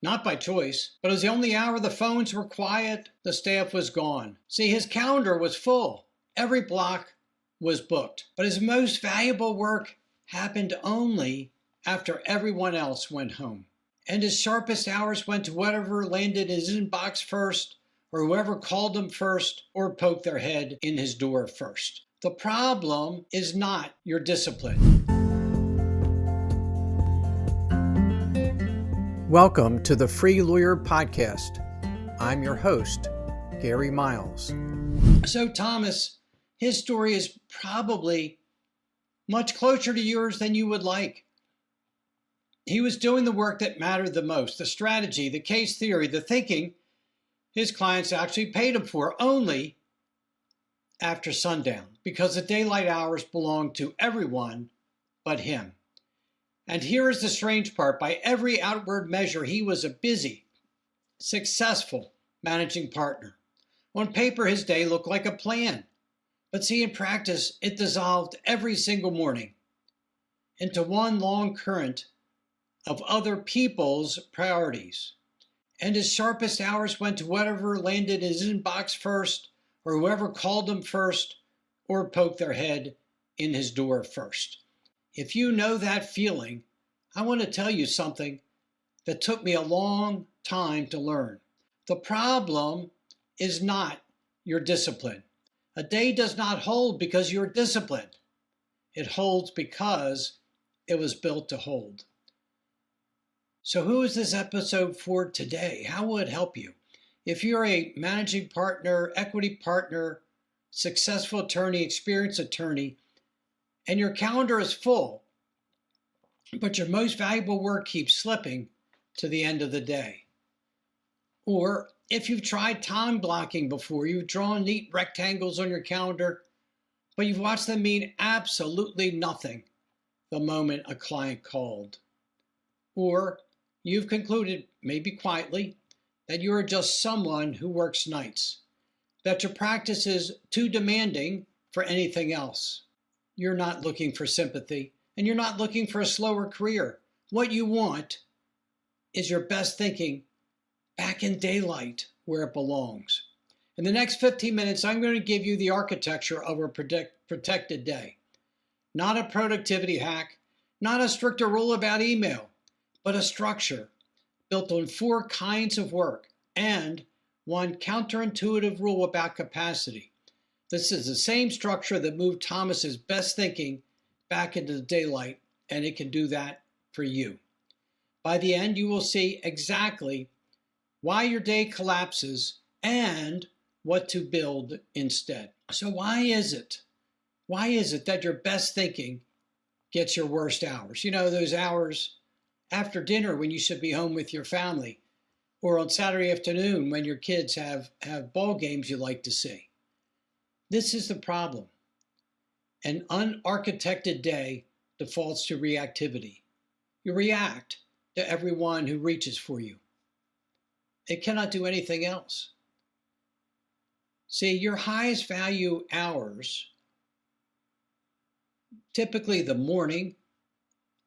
Not by choice, but it was the only hour the phones were quiet, the staff was gone. See, his calendar was full. Every block was booked. But his most valuable work happened only after everyone else went home. And his sharpest hours went to whatever landed in his inbox first, or whoever called him first, or poked their head in his door first. The problem is not your discipline. Welcome to the Free Lawyer Podcast. I'm your host, Gary Miles. So Thomas, his story is probably much closer to yours than you would like. He was doing the work that mattered the most, the strategy, the case theory, the thinking his clients actually paid him for only after sundown, because the daylight hours belonged to everyone but him. And here is the strange part. By every outward measure, he was a busy, successful managing partner. On paper, his day looked like a plan. But see, in practice, it dissolved every single morning into one long current of other people's priorities. And his sharpest hours went to whatever landed in his inbox first, or whoever called him first, or poked their head in his door first. If you know that feeling, I want to tell you something that took me a long time to learn. The problem is not your discipline. A day does not hold because you're disciplined. It holds because it was built to hold. So who is this episode for today? How will it help you? If you're a managing partner, equity partner, successful attorney, experienced attorney, and your calendar is full, but your most valuable work keeps slipping to the end of the day. Or if you've tried time blocking before, you've drawn neat rectangles on your calendar, but you've watched them mean absolutely nothing the moment a client called. Or you've concluded, maybe quietly, that you are just someone who works nights, that your practice is too demanding for anything else. You're not looking for sympathy, and you're not looking for a slower career. What you want is your best thinking back in daylight where it belongs. In the next 15 minutes, I'm going to give you the architecture of a protected day. Not a productivity hack, not a stricter rule about email, but a structure built on 4 kinds of work and one counterintuitive rule about capacity. This is the same structure that moved Thomas's best thinking back into the daylight, and it can do that for you. By the end, you will see exactly why your day collapses and what to build instead. So why is it that your best thinking gets your worst hours? You know, those hours after dinner when you should be home with your family, or on Saturday afternoon when your kids have ball games you like to see. This is the problem. An unarchitected day defaults to reactivity. You react to everyone who reaches for you. It cannot do anything else. See, your highest value hours, typically the morning,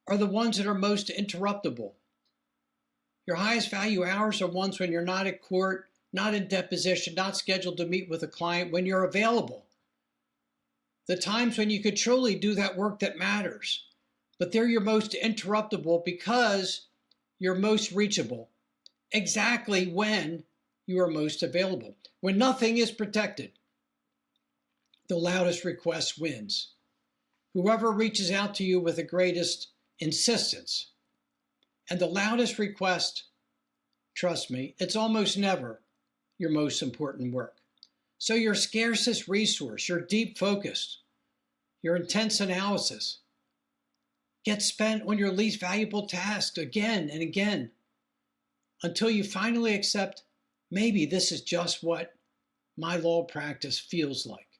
are the ones that are most interruptible. Your highest value hours are ones when you're not at court, not in deposition, not scheduled to meet with a client, when you're available. The times when you could truly do that work that matters. But they're your most interruptible because you're most reachable exactly when you are most available. When nothing is protected, the loudest request wins. Whoever reaches out to you with the greatest insistence and the loudest request, trust me, it's almost never your most important work. So your scarcest resource, your deep focus, your intense analysis gets spent on your least valuable tasks again and again until you finally accept, maybe this is just what my law practice feels like.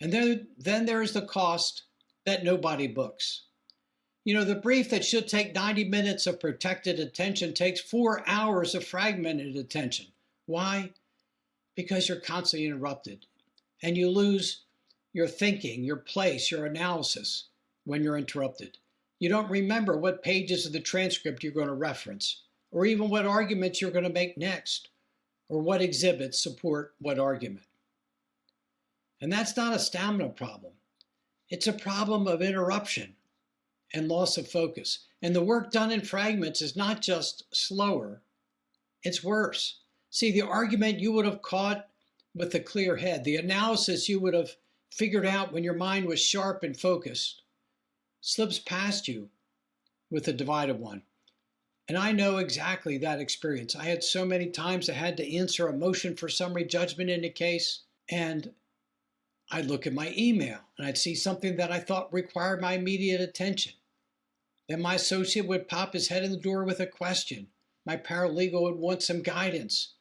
And then there is the cost that nobody books. You know, the brief that should take 90 minutes of protected attention takes 4 hours of fragmented attention. Why? Because you're constantly interrupted and you lose your thinking, your place, your analysis when you're interrupted. You don't remember what pages of the transcript you're going to reference. or even what arguments you're going to make next, or what exhibits support what argument. And that's not a stamina problem. It's a problem of interruption and loss of focus. And the work done in fragments is not just slower, it's worse. See, the argument you would have caught with a clear head, the analysis you would have figured out when your mind was sharp and focused, slips past you with a divided one. And I know exactly that experience. I had so many times I had to answer a motion for summary judgment in a case, and I'd look at my email and I'd see something that I thought required my immediate attention. Then my associate would pop his head in the door with a question. My paralegal would want some guidance.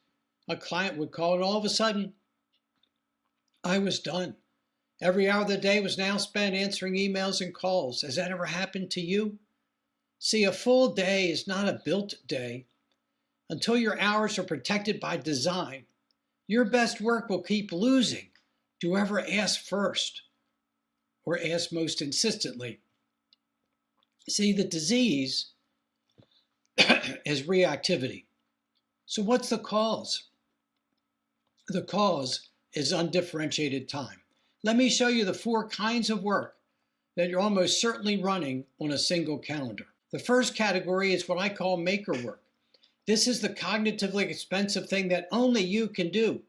A client would call, and all of a sudden, I was done. Every hour of the day was now spent answering emails and calls. Has that ever happened to you? See, a full day is not a built day. Until your hours are protected by design, your best work will keep losing to whoever asks first or asks most insistently. See, the disease is reactivity. So what's the cause? The cause is undifferentiated time. Let me show you the 4 kinds of work that you're almost certainly running on a single calendar. The first category is what I call maker work. This is the cognitively expensive thing that only you can do.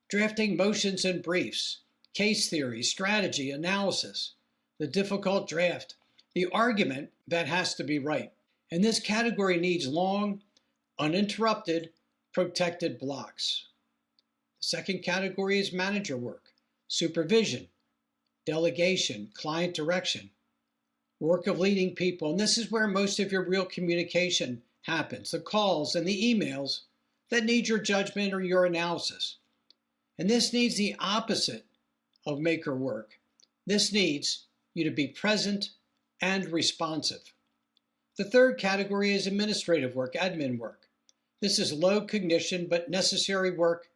Drafting motions and briefs, case theory, strategy, analysis, the difficult draft, the argument that has to be right. And this category needs long, uninterrupted, protected blocks. The second category is manager work, supervision, delegation, client direction, work of leading people. And this is where most of your real communication happens, the calls and the emails that need your judgment or your analysis. And this needs the opposite of maker work. This needs you to be present and responsive. The third category is administrative work, admin work. This is low cognition but necessary work,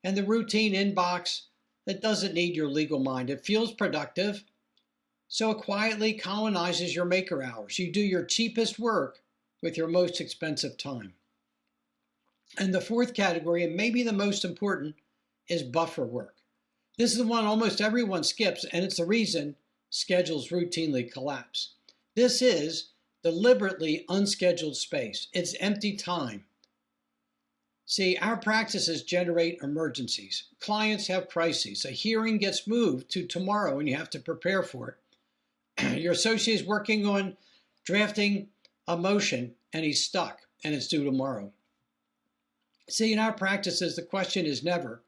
and the routine inbox that doesn't need your legal mind. It feels productive, so it quietly colonizes your maker hours. You do your cheapest work with your most expensive time. And the fourth category, and maybe the most important, is buffer work. This is the one almost everyone skips, and it's the reason schedules routinely collapse. This is deliberately unscheduled space. It's empty time. See, our practices generate emergencies. Clients have crises. A hearing gets moved to tomorrow and you have to prepare for it. Your associate is working on drafting a motion and he's stuck and it's due tomorrow. See, in our practices, the question is never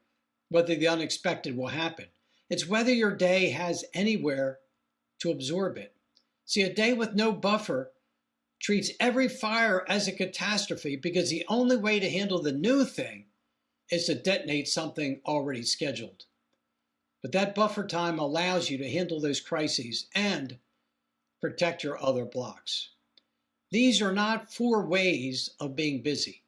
whether the unexpected will happen. It's whether your day has anywhere to absorb it. See, a day with no buffer treats every fire as a catastrophe because the only way to handle the new thing is to detonate something already scheduled. But that buffer time allows you to handle those crises and protect your other blocks. These are not 4 ways of being busy.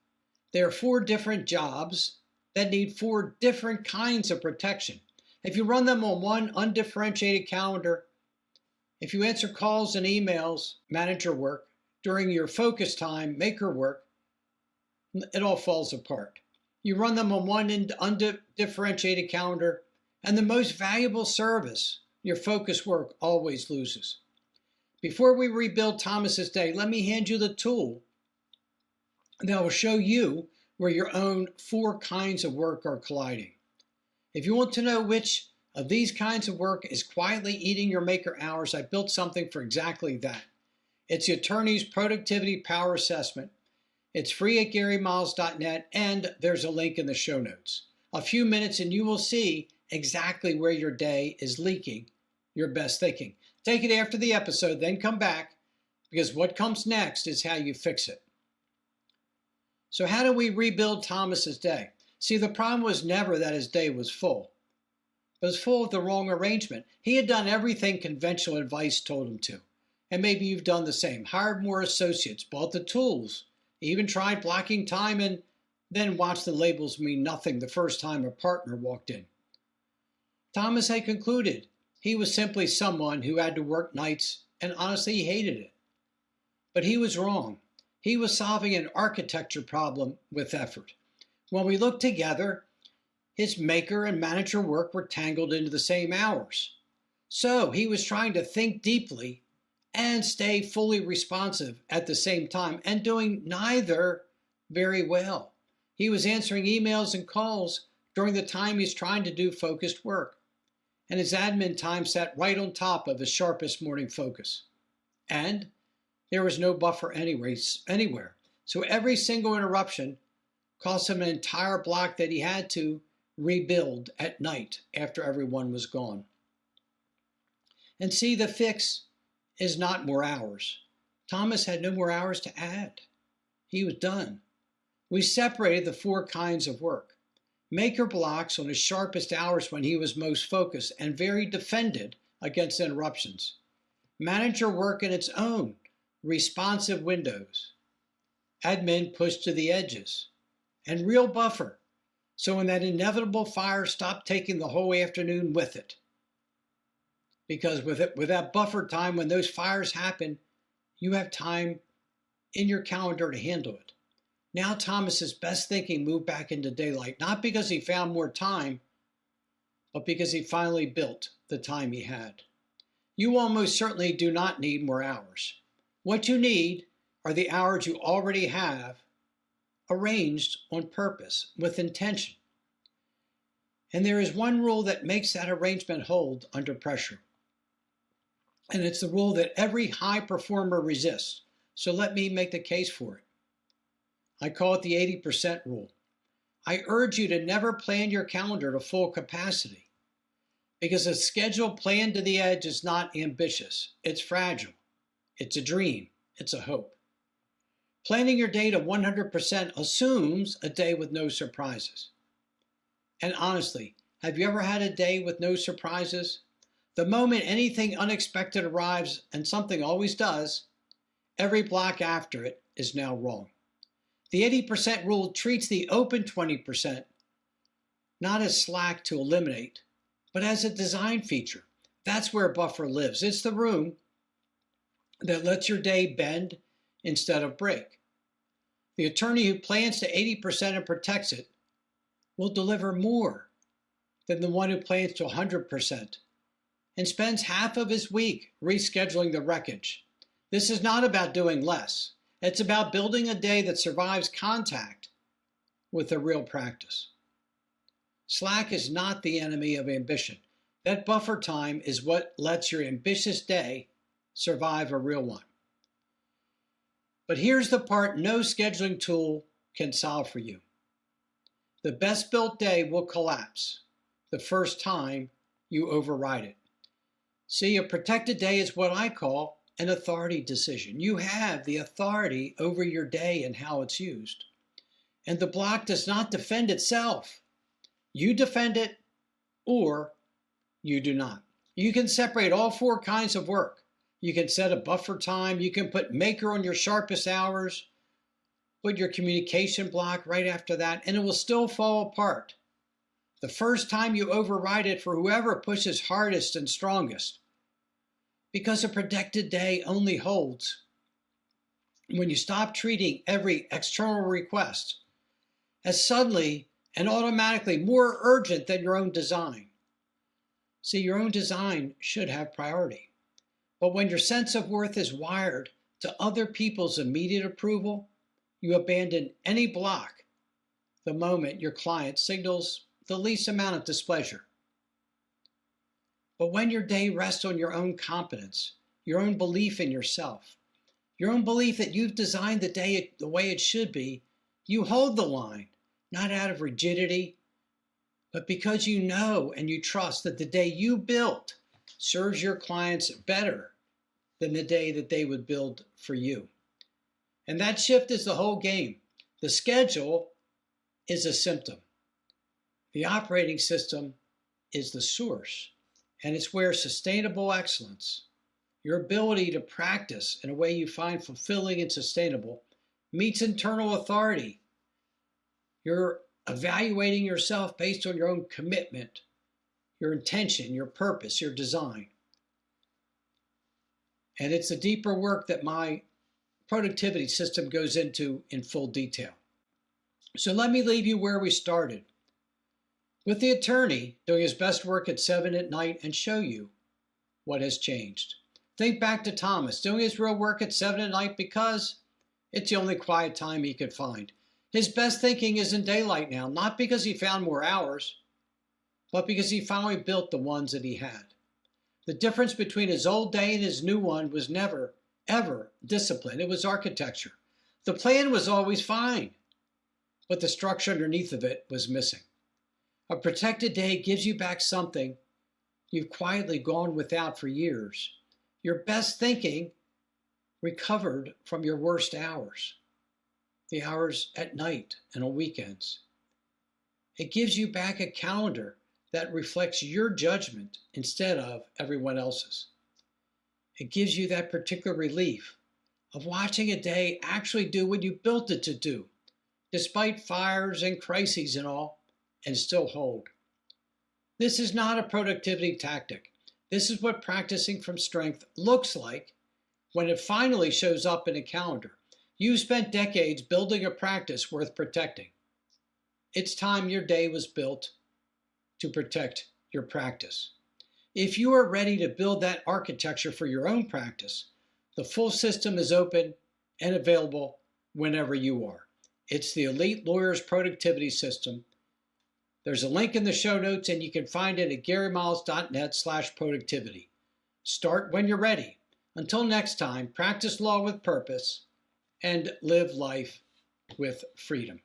They are 4 different jobs that need 4 different kinds of protection. If you run them on one undifferentiated calendar, if you answer calls and emails, manager work, during your focus time, maker work, it all falls apart. You run them on one undifferentiated calendar, and the most valuable service, your focus work, always loses. Before we rebuild Thomas's day, let me hand you the tool that will show you where your own 4 kinds of work are colliding. If you want to know which of these kinds of work is quietly eating your maker hours, I built something for exactly that. It's the Attorney's Productivity Power Assessment. It's free at GaryMiles.net, and there's a link in the show notes. A few minutes and you will see exactly where your day is leaking your best thinking. Take it after the episode, then come back, because what comes next is how you fix it. So how do we rebuild Thomas's day? See, the problem was never that his day was full. It was full of the wrong arrangement. He had done everything conventional advice told him to. And maybe you've done the same. Hired more associates, bought the tools, even tried blocking time, and then watched the labels mean nothing the first time a partner walked in. Thomas had concluded he was simply someone who had to work nights, and honestly, he hated it. But he was wrong. He was solving an architecture problem with effort. When we looked together, his maker and manager work were tangled into the same hours. So he was trying to think deeply and stay fully responsive at the same time, and doing neither very well. He was answering emails and calls during the time he's trying to do focused work, and his admin time sat right on top of his sharpest morning focus. And there was no buffer anywhere. So every single interruption cost him an entire block that he had to rebuild at night after everyone was gone. And see, the fix is not more hours. Thomas had no more hours to add. He was done. We separated the four kinds of work. Maker blocks on his sharpest hours when he was most focused and very defended against interruptions. Manager work in its own responsive windows. Admin pushed to the edges. And real buffer, so when that inevitable fire stopped taking the whole afternoon with it. Because with that buffer time, when those fires happen, you have time in your calendar to handle it. Now Thomas's best thinking moved back into daylight, not because he found more time, but because he finally built the time he had. You almost certainly do not need more hours. What you need are the hours you already have arranged on purpose, with intention. And there is one rule that makes that arrangement hold under pressure. And it's the rule that every high performer resists. So let me make the case for it. I call it the 80% rule. I urge you to never plan your calendar to full capacity, because a schedule planned to the edge is not ambitious. It's fragile. It's a dream. It's a hope. Planning your day to 100% assumes a day with no surprises. And honestly, have you ever had a day with no surprises? The moment anything unexpected arrives, and something always does, every block after it is now wrong. The 80% rule treats the open 20% not as slack to eliminate, but as a design feature. That's where buffer lives. It's the room that lets your day bend instead of break. The attorney who plans to 80% and protects it will deliver more than the one who plans to 100% and spends half of his week rescheduling the wreckage. This is not about doing less. It's about building a day that survives contact with a real practice. Slack is not the enemy of ambition. That buffer time is what lets your ambitious day survive a real one. But here's the part no scheduling tool can solve for you. The best built day will collapse the first time you override it. See, a protected day is what I call an authority decision. You have the authority over your day and how it's used. And the block does not defend itself. You defend it or you do not. You can separate all four kinds of work. You can set a buffer time. You can put maker on your sharpest hours. Put your communication block right after that, and it will still fall apart. The first time you override it for whoever pushes hardest and strongest. Because a protected day only holds when you stop treating every external request as suddenly and automatically more urgent than your own design. See, your own design should have priority. But when your sense of worth is wired to other people's immediate approval, you abandon any block the moment your client signals the least amount of displeasure. But when your day rests on your own competence, your own belief in yourself, your own belief that you've designed the day the way it should be, you hold the line, not out of rigidity, but because you know and you trust that the day you built serves your clients better than the day that they would build for you. And that shift is the whole game. The schedule is a symptom. The operating system is the source. And it's where sustainable excellence, your ability to practice in a way you find fulfilling and sustainable, meets internal authority. You're evaluating yourself based on your own commitment, your intention, your purpose, your design. And it's the deeper work that my productivity system goes into in full detail. So let me leave you where we started, with the attorney doing his best work at 7 at night, and show you what has changed. Think back to Thomas doing his real work at 7 at night because it's the only quiet time he could find. His best thinking is in daylight now, not because he found more hours, but because he finally built the ones that he had. The difference between his old day and his new one was never, ever discipline. It was architecture. The plan was always fine, but the structure underneath of it was missing. A protected day gives you back something you've quietly gone without for years. Your best thinking recovered from your worst hours, the hours at night and on weekends. It gives you back a calendar that reflects your judgment instead of everyone else's. It gives you that particular relief of watching a day actually do what you built it to do, despite fires and crises and all, and still hold. This is not a productivity tactic. This is what practicing from strength looks like when it finally shows up in a calendar. You've spent decades building a practice worth protecting. It's time your day was built to protect your practice. If you are ready to build that architecture for your own practice, the full system is open and available whenever you are. It's the Elite Lawyers Productivity System. There's a link in the show notes, and you can find it at garymiles.net/productivity. Start when you're ready. Until next time, practice law with purpose and live life with freedom.